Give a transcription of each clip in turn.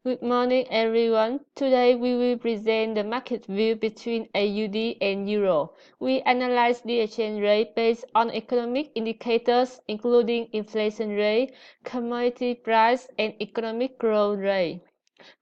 Good morning, everyone. Today we will present the market view between AUD and Euro. We analyze the exchange rate based on economic indicators including inflation rate, commodity price, and economic growth rate.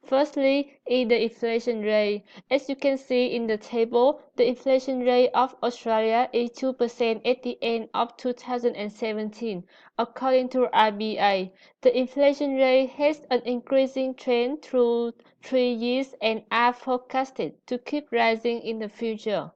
Firstly is the inflation rate. As you can see in the table, the inflation rate of Australia is 2% at the end of 2017, according to RBA. The inflation rate has an increasing trend through 3 years and are forecasted to keep rising in the future.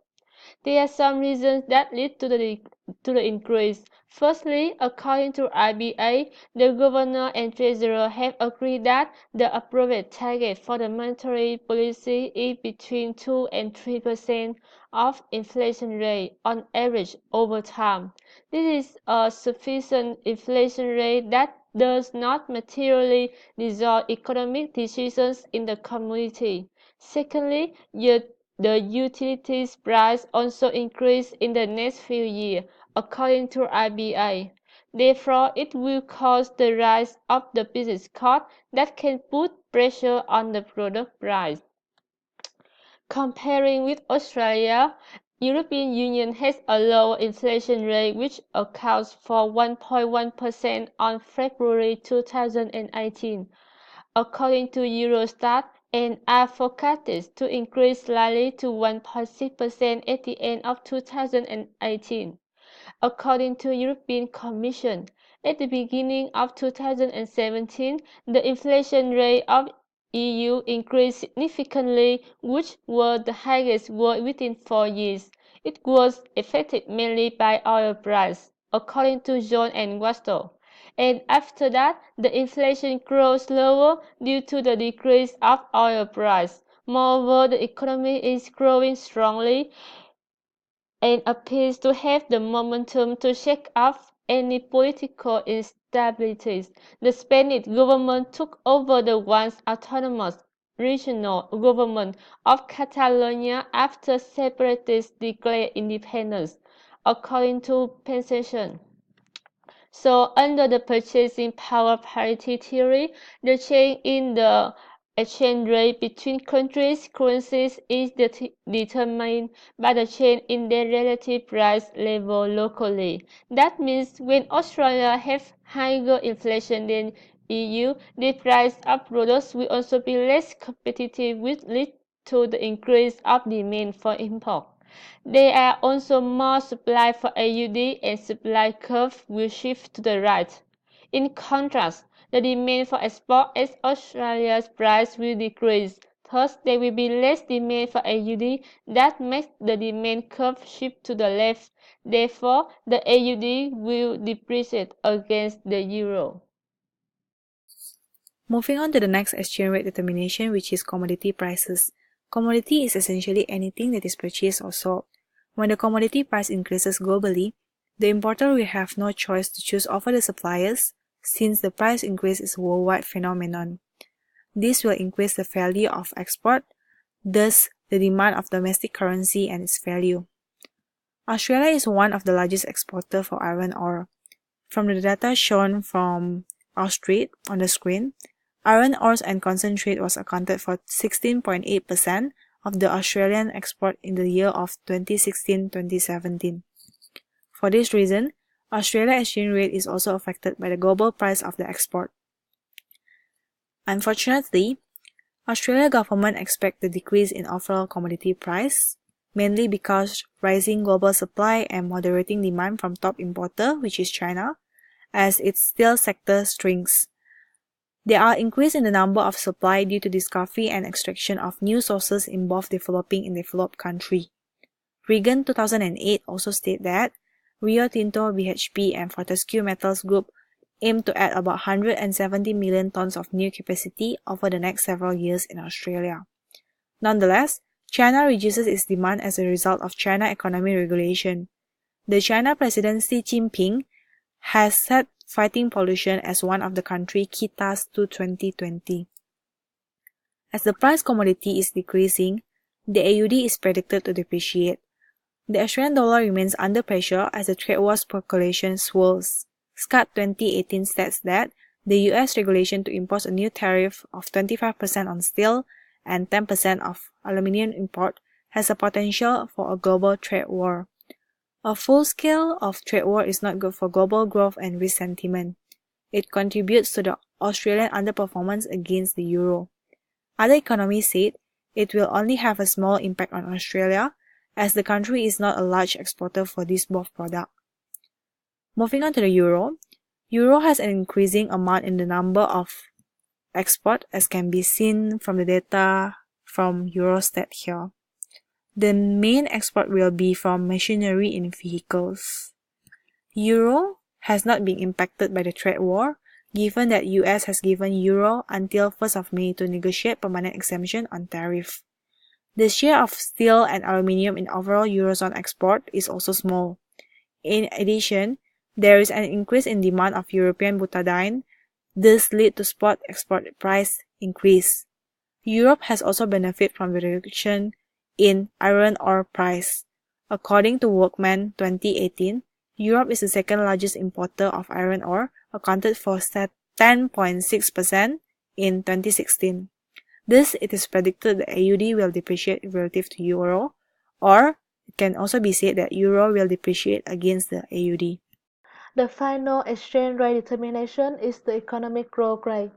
There are some reasons that lead to the increase. Firstly, according to RBA, the governor and treasurer have agreed that the approved target for the monetary policy is between 2 and 3% of inflation rate on average over time. This is a sufficient inflation rate that does not materially distort economic decisions in the community. Secondly, the utilities price also increase in the next few years, according to RBA. Therefore, it will cause the rise of the business cost that can put pressure on the product price. Comparing with Australia, European Union has a lower inflation rate which accounts for 1.1% on February 2018, according to Eurostat, and are forecasted to increase slightly to 1.6% at the end of 2018, according to European Commission. At the beginning of 2017, the inflation rate of EU increased significantly, which was the highest within 4 years. It was affected mainly by oil price, according to John and Wastow. And after that, the inflation grows slower due to the decrease of oil price. Moreover, the economy is growing strongly and appears to have the momentum to shake off any political instabilities. The Spanish government took over the once autonomous regional government of Catalonia after separatists declared independence, according to Pensation. So under the purchasing power parity theory, the change in the exchange rate between countries' currencies is determined by the change in their relative price level locally. That means when Australia has higher inflation than EU, the price of products will also be less competitive, which leads to the increase of demand for import. There are also more supply for AUD and supply curve will shift to the right. In contrast, the demand for export as Australia's price will decrease. Thus, there will be less demand for AUD that makes the demand curve shift to the left. Therefore, the AUD will depreciate against the euro. Moving on to the next exchange rate determination, which is commodity prices. Commodity is essentially anything that is purchased or sold. When the commodity price increases globally, the importer will have no choice to choose over the suppliers, since the price increase is a worldwide phenomenon. This will increase the value of export, thus the demand of domestic currency and its value. Australia is one of the largest exporters for iron ore. From the data shown from Austrade on the screen, iron ore and concentrate was accounted for 16.8% of the Australian export in the year of 2016-2017. For this reason, Australia exchange rate is also affected by the global price of the export. Unfortunately, Australia government expects the decrease in overall commodity price, mainly because rising global supply and moderating demand from top importer, which is China, as its steel sector shrinks. There are increase in the number of supply due to discovery and extraction of new sources in both developing and developed countries. Reagan 2008 also stated that Rio Tinto, BHP, and Fortescue Metals Group aim to add about 170 million tons of new capacity over the next several years in Australia. Nonetheless, China reduces its demand as a result of China economic regulation. The China President Xi Jinping has set fighting pollution as one of the country's key tasks to 2020. As the price commodity is decreasing, the AUD is predicted to depreciate. The Australian dollar remains under pressure as the trade war speculation swirls. SCAT 2018 states that The US regulation to impose a new tariff of 25% on steel and 10% of aluminum import has a potential for a global trade war. A full scale of trade war is not good for global growth and risk sentiment. It contributes to the Australian underperformance against the euro. Other economies said it will only have a small impact on Australia, as the country is not a large exporter for these both products. Moving on to the euro, euro has an increasing amount in the number of export, as can be seen from the data from Eurostat here. The main export will be from machinery in vehicles. Euro has not been impacted by the trade war, given that US has given euro until 1st of May to negotiate permanent exemption on tariff. The share of steel and aluminium in overall Eurozone export is also small. In addition, there is an increase in demand of European butadiene. This lead to spot export price increase. Europe has also benefited from the reduction in iron ore price. According to Workman 2018, Europe is the second largest importer of iron ore, accounted for 10.6% in 2016. Thus, it is predicted that AUD will depreciate relative to euro, or it can also be said that euro will depreciate against the AUD. The final exchange rate determination is the economic growth rate.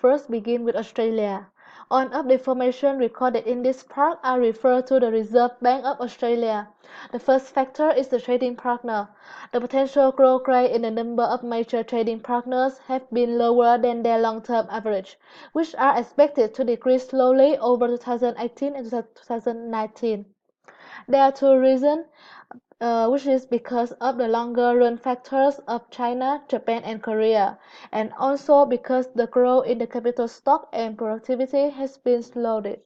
First, begin with Australia. All of the information recorded in this part are referred to the Reserve Bank of Australia. The first factor is the trading partner. The potential growth rate in the number of major trading partners have been lower than their long-term average, which are expected to decrease slowly over 2018 and 2019. There are two reasons, which is because of the longer run factors of China, Japan, and Korea, and also because the growth in the capital stock and productivity has been slowed.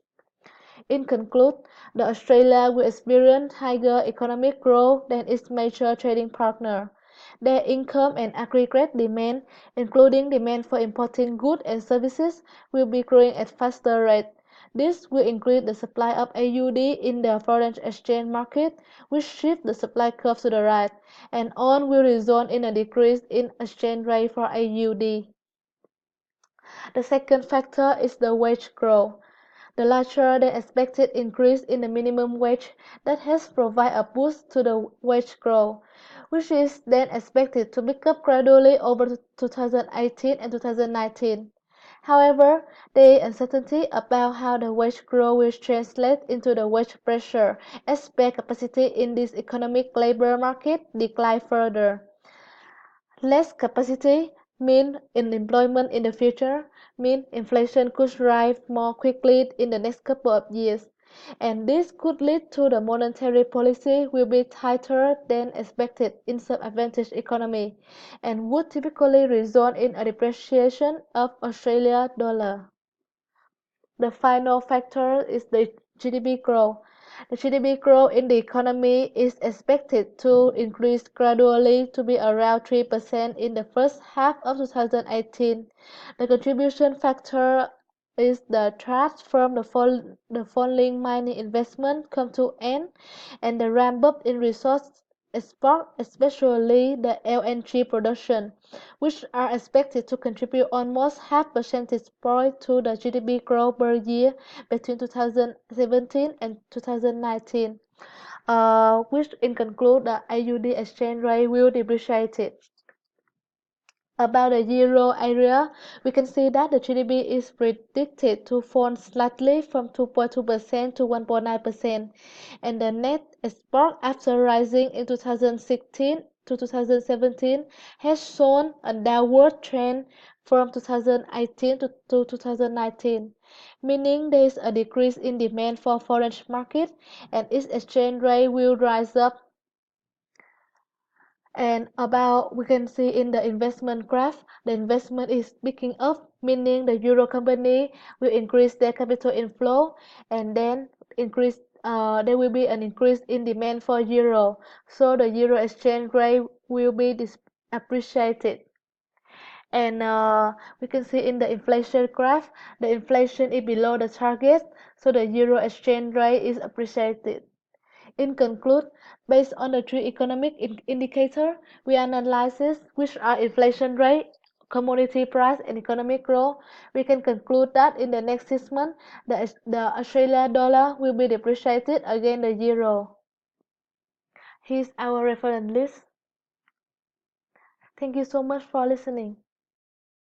In conclusion, Australia will experience higher economic growth than its major trading partner. Their income and aggregate demand, including demand for importing goods and services, will be growing at faster rate. This will increase the supply of AUD in the foreign exchange market, which shifts the supply curve to the right, and on will result in a decrease in exchange rate for AUD. The second factor is the wage growth. The larger than expected increase in the minimum wage that has provided a boost to the wage growth, which is then expected to pick up gradually over 2018 and 2019. However, the uncertainty about how the wage growth will translate into the wage pressure as spare capacity in this economic labor market decline further. Less capacity mean unemployment in the future, mean inflation could rise more quickly in the next couple of years, and this could lead to the monetary policy will be tighter than expected in some advantaged economy, and would typically result in a depreciation of Australian dollar. The final factor is the GDP growth. The GDP growth in the economy is expected to increase gradually to be around 3% in the first half of 2018. The contribution factor is the thrust from the falling mining investment come to end, and the ramp up in resource export, especially the LNG production, which are expected to contribute almost half percentage point to the GDP growth per year between 2017 and 2019, which in conclude the AUD exchange rate will depreciate. About the euro area, we can see that the GDP is predicted to fall slightly from 2.2% to 1.9%, and the net export after rising in 2016 to 2017 has shown a downward trend from 2018 to 2019, meaning there is a decrease in demand for foreign market and its exchange rate will rise up. And about we can see in the investment graph, the investment is picking up, meaning the euro company will increase their capital inflow and then there will be an increase in demand for euro. So the euro exchange rate will be appreciated. And we can see in the inflation graph, the inflation is below the target, so the euro exchange rate is appreciated. In conclude, based on the three economic indicators we analyze, which are inflation rate, commodity price and economic growth, we can conclude that in the next 6 months, the Australian dollar will be depreciated against the euro. Here's our reference list. Thank you so much for listening.